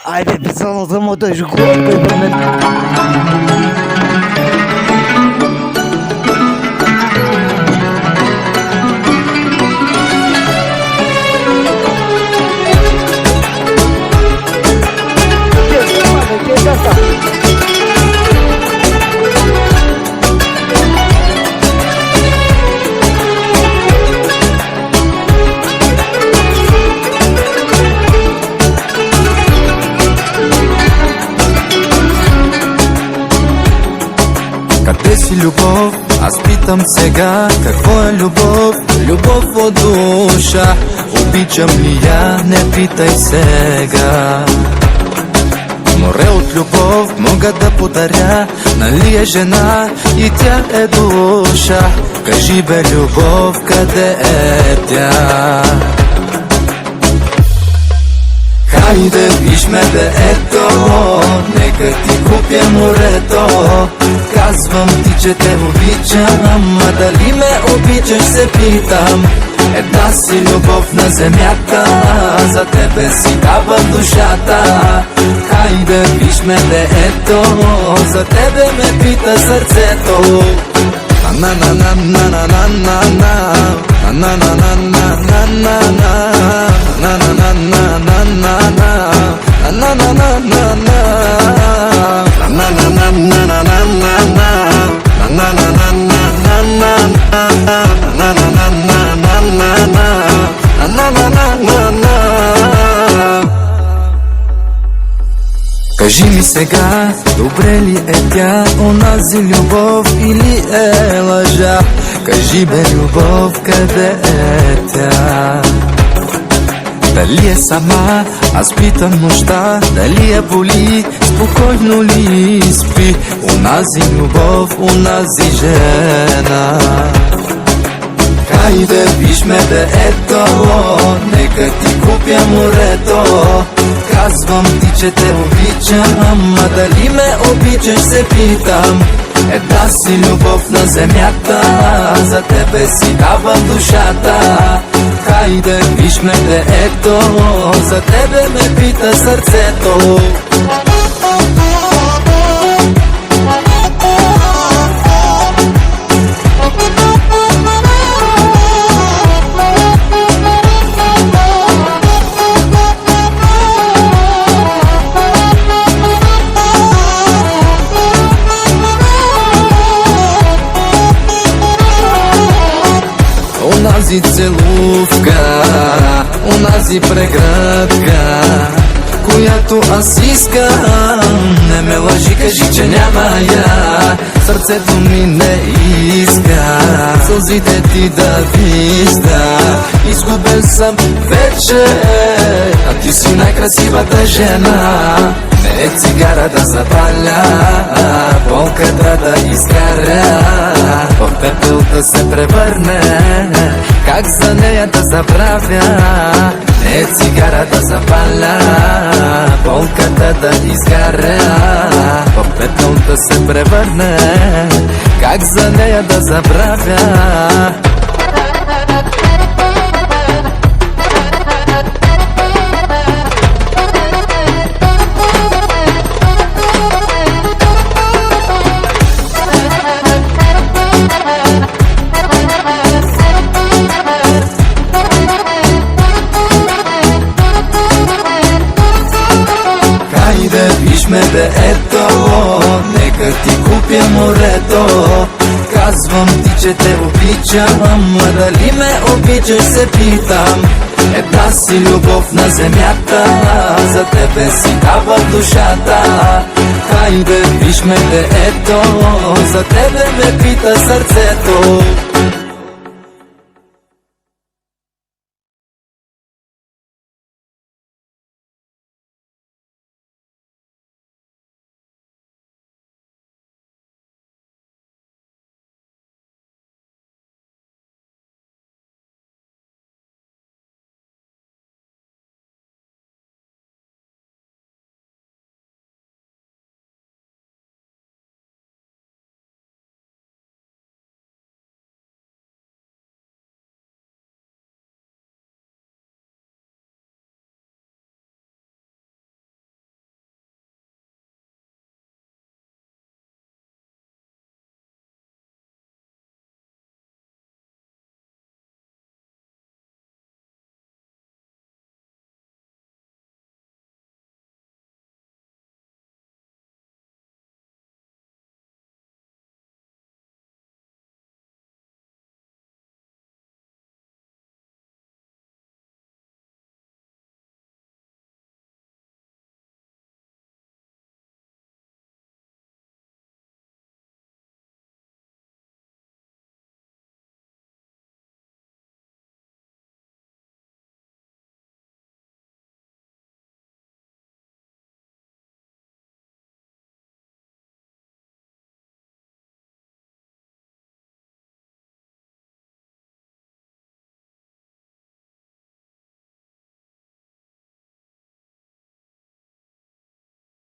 Айде, писано само да жугувам, той бе мен. Къде си любов? Аз питам сега, какво е любов? Любов от душа, обичам ли я? Не питай сега. Море от любов мога да подаря, нали е жена и тя е душа. Кажи бе любов, къде е тя? Хайде, виж ме бе ето, нека ти купя морето. Казвам ти, че те обичам, а дали ме обичаш се питам. Една си любов на земята, за тебе си давам душата. Хайде, виж ме бе ето, за тебе ме пита сърцето. Кажи ми сега, добре ли е тя, онази любов или е лъжа? Кажи бе любов, къде е тя? Дали е сама, аз питам нощта, дали я боли, спокойно ли спи? Онази любов, онази жена. Хайде, виж ме бе ето, нека ти купя морето. Казвам ти, че те обичам, а дали ме обичаш се питам. Една си любов на земята, за тебе си давам душата. Хайде, виж ме бе ето, за тебе ме пита сърцето. Онази целувка, онази преградка, която аз искам. Не ме лъжи, кажи, че няма я. Сърцето ми не иска сълзите ти да вижда. Изгубен съм вече, а ти си най-красивата жена. Не е цигара да запаля, болката да изгаря, в пепел да се превърне. Как за нея да забравя? Не е цигара да запаля, болката да изгаря, в пепел да се превърне. Как за нея да забравя? Виж ме бе ето, нека ти купя морето. Казвам ти, че те обичам, а дали ме обичаш се питам. Една си любов на земята, за тебе си давам душата. Хайде, виж ме бе ето, за тебе ме пита сърцето.